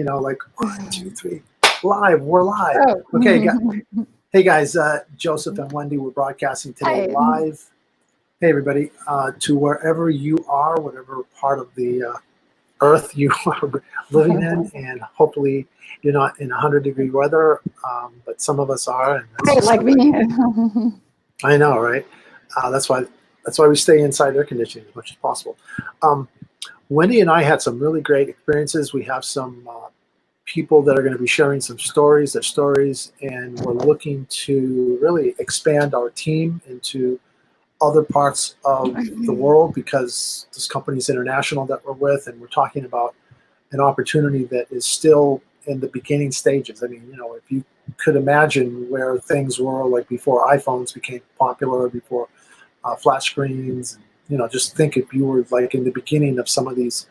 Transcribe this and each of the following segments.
like 1, 2, 3, live. We're live. Oh. Okay. Hey guys, Joseph and Wendy, we're broadcasting today live. Hey everybody, to wherever you are, whatever part of the earth you are living in, and hopefully you're not in 100-degree weather, but some of us are. And that's like me. I know, right? That's why we stay inside air conditioning as much as possible. Wendy and I had some really great experiences. We have some people that are going to be sharing some stories, and we're looking to really expand our team into other parts of the world because this company is international that we're with, and we're talking about an opportunity that is still in the beginning stages. I mean, if you could imagine where things were like before iPhones became popular, before flat screens, just think if you were like in the beginning of some of these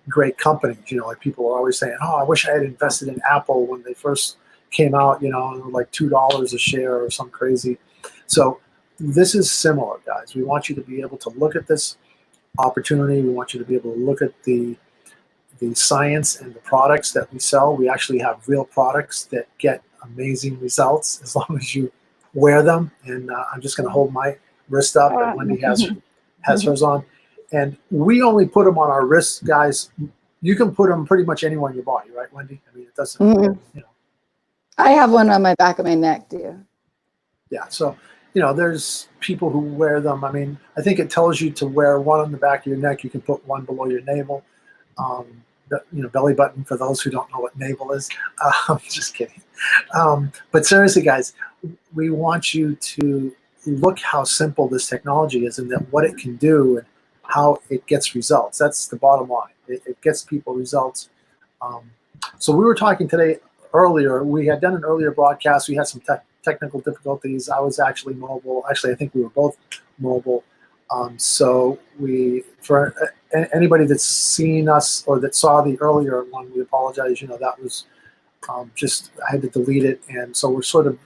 great companies, like people are always saying, oh, I wish I had invested in Apple when they first came out, like $2 a share or something crazy. So this is similar, guys. We want you to be able to look at this opportunity. We want you to be able to look at the science and the products that we sell. We actually have real products that get amazing results as long as you wear them. And I'm just going to hold my wrist up, and Wendy has hers on. And we only put them on our wrists, guys. You can put them pretty much anywhere in your body, right, Wendy? I mean, it doesn't, I have one on my back of my neck, too. Yeah, so, there's people who wear them. I mean, I think it tells you to wear one on the back of your neck. You can put one below your navel. Belly button for those who don't know what navel is. Just kidding. But seriously, guys, we want you to look how simple this technology is and that what it can do and how it gets results. That's the bottom line. It gets people results. So we were talking today earlier. We had done an earlier broadcast. We had some technical difficulties. I was actually mobile. Actually, I think we were both mobile. So for anybody that's seen us or that saw the earlier one, we apologize. That was just, I had to delete it. And so we're sort of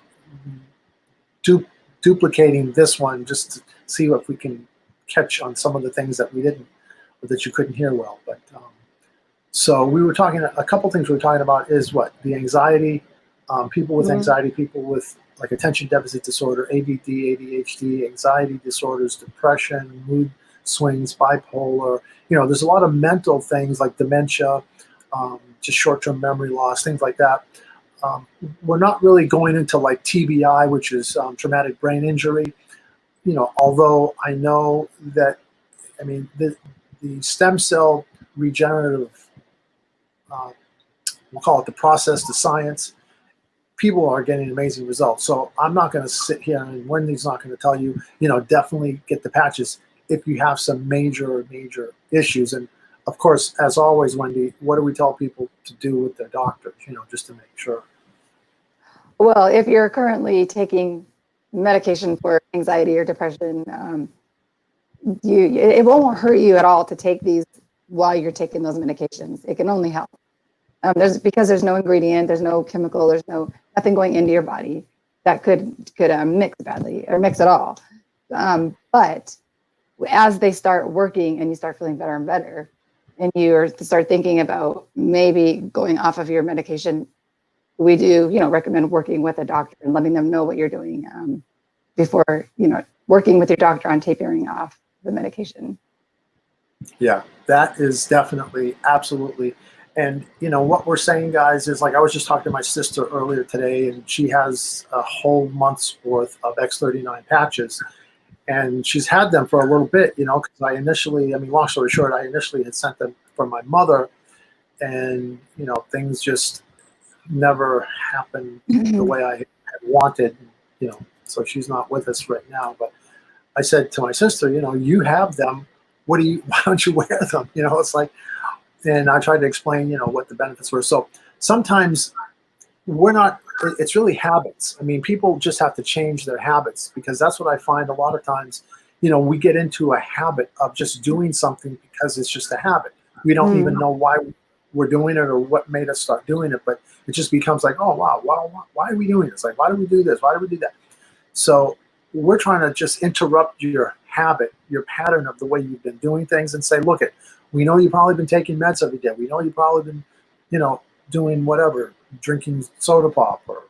duplicating this one just to see if we can catch on some of the things that we didn't, or that you couldn't hear well. But so we were talking, a couple things we were talking about is what? The anxiety, people with anxiety, people with like attention deficit disorder, ADD, ADHD, anxiety disorders, depression, mood swings, bipolar. There's a lot of mental things like dementia, just short-term memory loss, things like that. We're not really going into like TBI, which is traumatic brain injury. Although I know that, I mean, the stem cell regenerative, we'll call it the process, the science, people are getting amazing results. So I'm not going to sit here, and Wendy's not going to tell you, definitely get the patches if you have some major issues. And of course, as always, Wendy, what do we tell people to do with their doctors, just to make sure? Well, if you're currently taking medication for anxiety or depression, it won't hurt you at all to take these while you're taking those medications. It can only help. Because there's no ingredient, there's no chemical, there's nothing going into your body that could mix badly or mix at all. But as they start working and you start feeling better and better, and you start thinking about maybe going off of your medication, we do, recommend working with a doctor and letting them know what you're doing before, working with your doctor on tapering off the medication. Yeah, that is definitely, absolutely. And, what we're saying, guys, is like I was just talking to my sister earlier today, and she has a whole month's worth of X39 patches. And she's had them for a little bit, because long story short, I initially had sent them from my mother, and, things just never happened the way I had wanted, so she's not with us right now. But I said to my sister, you have them. Why don't you wear them? It's like, and I tried to explain, what the benefits were. So sometimes it's really habits. I mean, people just have to change their habits, because that's what I find a lot of times, we get into a habit of just doing something because it's just a habit. We don't even know why we're doing it or what made us start doing it, but it just becomes like, oh, wow, why are we doing this? Like, why do we do this? Why do we do that? So we're trying to just interrupt your habit, your pattern of the way you've been doing things, and say, look, we know you've probably been taking meds every day. We know you've probably been, doing whatever, drinking soda pop or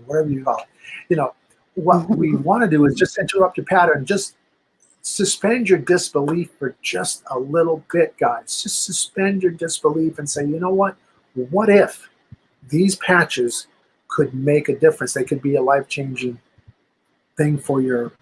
whatever you call it. You know, what we want to do is just interrupt your pattern. Just suspend your disbelief for just a little bit, guys. Just suspend your disbelief and say, you know what? What if these patches could make a difference? They could be a life-changing thing for your,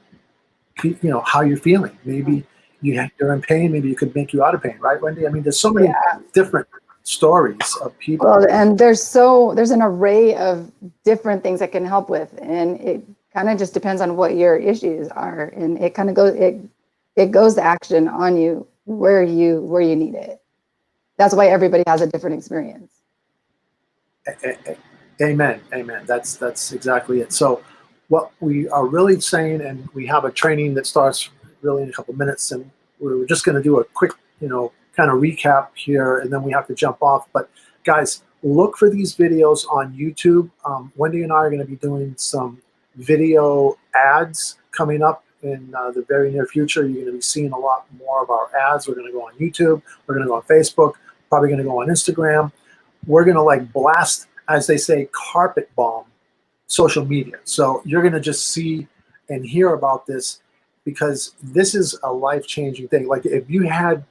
you know, how you're feeling. Maybe you're in pain. Maybe it could make you out of pain, right, Wendy? I mean, there's so many different stories of people. Well, and there's an array of different things that can help with, and it kind of just depends on what your issues are, and it kind of goes it goes to action on you where you need it. That's why everybody has a different experience. Amen. That's exactly it. So what we are really saying, and we have a training that starts really in a couple of minutes, and we're just going to do a quick, you know, kind of recap here, and then we have to jump off. But guys, look for these videos on YouTube. Wendy and I are going to be doing some video ads coming up in the very near future. You're going to be seeing a lot more of our ads. We're going to go on YouTube. We're going to go on Facebook. Probably going to go on Instagram. We're going to like blast, as they say, carpet bomb social media. So you're going to just see and hear about this, because this is a life-changing thing. Like if you had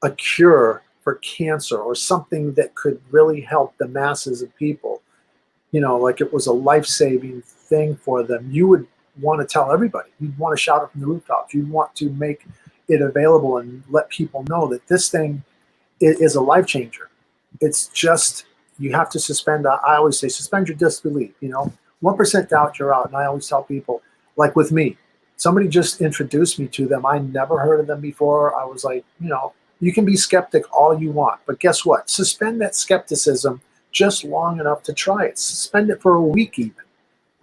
a cure for cancer or something that could really help the masses of people, you know, like it was a life-saving thing for them, you would want to tell everybody. You'd want to shout it from the rooftops. You'd want to make it available and let people know that this thing is a life changer. It's just, you have to suspend, I always say, suspend your disbelief. You know, 1% doubt, you're out. And I always tell people, like with me, somebody just introduced me to them. I never heard of them before. I was like, you know, you can be skeptic all you want, but guess what? Suspend that skepticism just long enough to try it. Suspend it for a week even.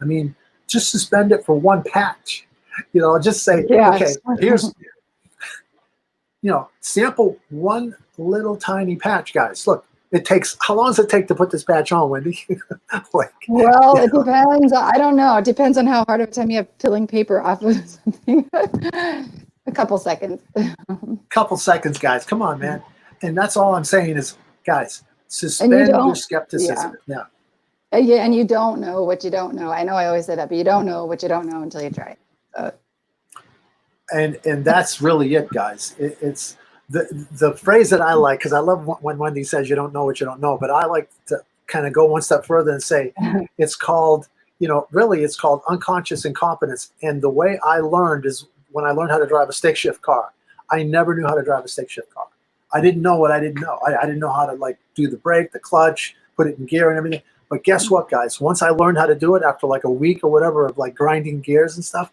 I mean, just suspend it for one patch. You know, just say, okay, here's, you know, sample one little tiny patch, guys. Look, it takes, how long does it take to put this patch on, Wendy? Like, well, it depends. I don't know. It depends on how hard of a time you have peeling paper off of something. A couple seconds. Couple seconds, guys. Come on, man. And that's all I'm saying is, guys, suspend your skepticism. Yeah, and you don't know what you don't know. I know I always say that, but you don't know what you don't know until you try it. So. And that's really it, guys. It's the phrase that I like, because I love when Wendy says you don't know what you don't know, but I like to kind of go one step further and say it's called, you know, really it's called unconscious incompetence. And the way I learned is when I learned how to drive a stick shift car. I never knew how to drive a stick shift car. I didn't know what I didn't know. I didn't know how to like do the brake, the clutch, put it in gear and everything. But guess what, guys? Once I learned how to do it after like a week or whatever of like grinding gears and stuff,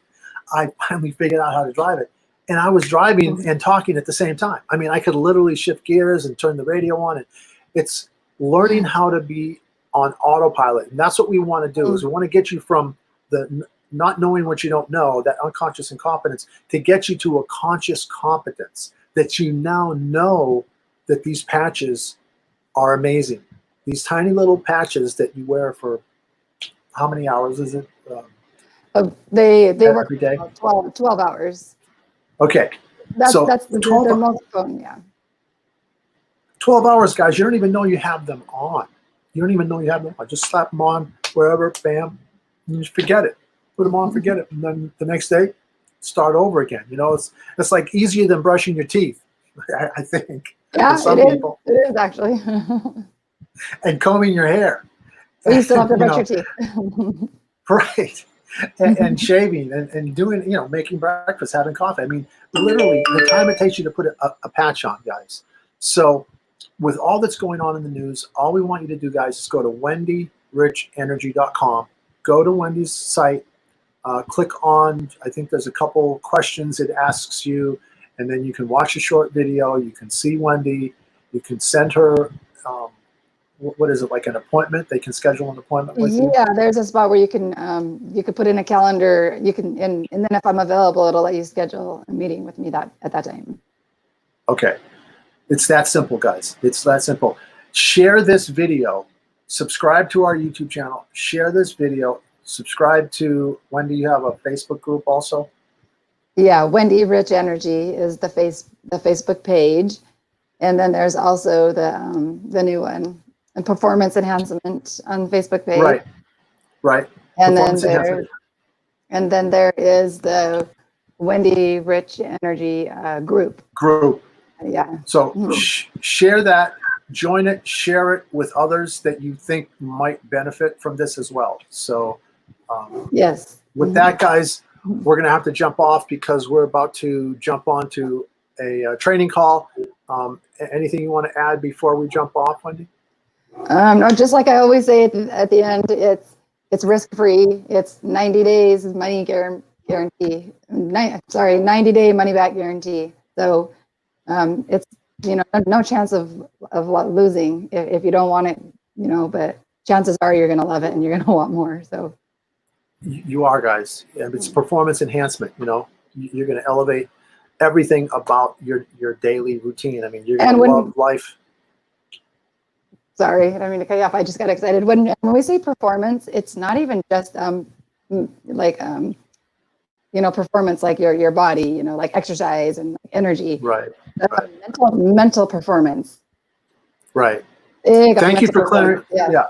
I finally figured out how to drive it. And I was driving and talking at the same time. I mean, I could literally shift gears and turn the radio on. And it's learning how to be on autopilot. And that's what we want to do, is we want to get you from the not knowing what you don't know, that unconscious incompetence, to get you to a conscious competence, that you now know that these patches are amazing. These tiny little patches that you wear for how many hours is it? They work every day? 12 hours. Okay. That's the 12, most fun, yeah. 12 hours, guys. You don't even know you have them on. You don't even know you have them on. Just slap them on wherever, bam, and just forget it. Put them on, forget it. And then the next day, start over again. You know, it's like easier than brushing your teeth, I think. Yeah, some it people. is. It is actually. And combing your hair. But you still have to brush your teeth. Right. And shaving and doing, you know, making breakfast, having coffee. I mean, literally the time it takes you to put a patch on, guys. So with all that's going on in the news, all we want you to do, guys, is go to wendyrichenergy.com. Go to Wendy's site, click on, I think there's a couple questions it asks you, and then you can watch a short video. You can see Wendy. You can send her, what is it, like an appointment? They can schedule an appointment with you? Yeah, there's a spot where you can put in a calendar. You can, and then if I'm available, it'll let you schedule a meeting with me at that time. Okay. It's that simple, guys. It's that simple. Share this video. Subscribe to our YouTube channel. Share this video. Subscribe to, Wendy, you have a Facebook group also? Yeah, Wendy Rich Energy is the Facebook page. And then there's also the new one. and performance enhancement on Facebook page. Right. Right. And then Performance enhancement. there is the Wendy Rich Energy group. Yeah. So share that, join it, share it with others that you think might benefit from this as well. So Yes. with that, guys, we're going to have to jump off because we're about to jump onto a training call. Anything you want to add before we jump off, Wendy? No, just like I always say at the end, it's risk-free. It's 90 days money guarantee. 90-day money-back guarantee. So it's, you know, no chance of losing if you don't want it, you know, but chances are you're going to love it and you're going to want more. So You are, guys. It's performance enhancement. You know, you're going to elevate everything about your daily routine. I mean, you're going to love life. Sorry, I don't mean to cut you off. I just got excited. When we say performance, it's not even just you know, performance like your body, you know, like exercise and energy. Right. Mental performance. Right. Big Thank you for clarifying. Yeah.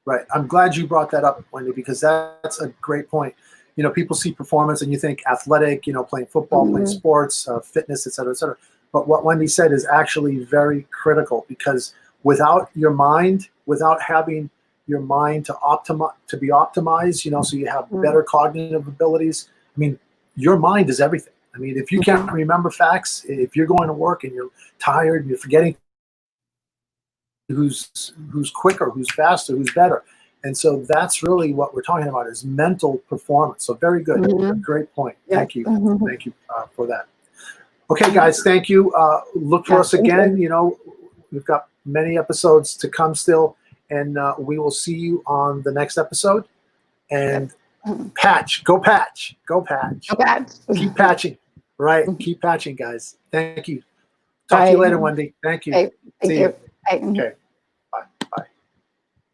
Right. I'm glad you brought that up, Wendy, because that's a great point. You know, people see performance and you think athletic, you know, playing football, playing sports, fitness, et cetera, et cetera. But what Wendy said is actually very critical, because without your mind, without having your mind to be optimized, you know, so you have better cognitive abilities. I mean, your mind is everything. I mean, if you can't remember facts, if you're going to work and you're tired and you're forgetting who's quicker, who's faster, who's better. And so that's really what we're talking about, is mental performance. So very good. Great point. Thank you. Thank you for that. Okay, guys, thank you. Look for us again. You know, we've got many episodes to come still, and we will see you on the next episode. And go patch. Keep patching. Right. Keep patching, guys. Thank you. Talk to you later, Wendy. Thank you. Thank you. Bye. Okay.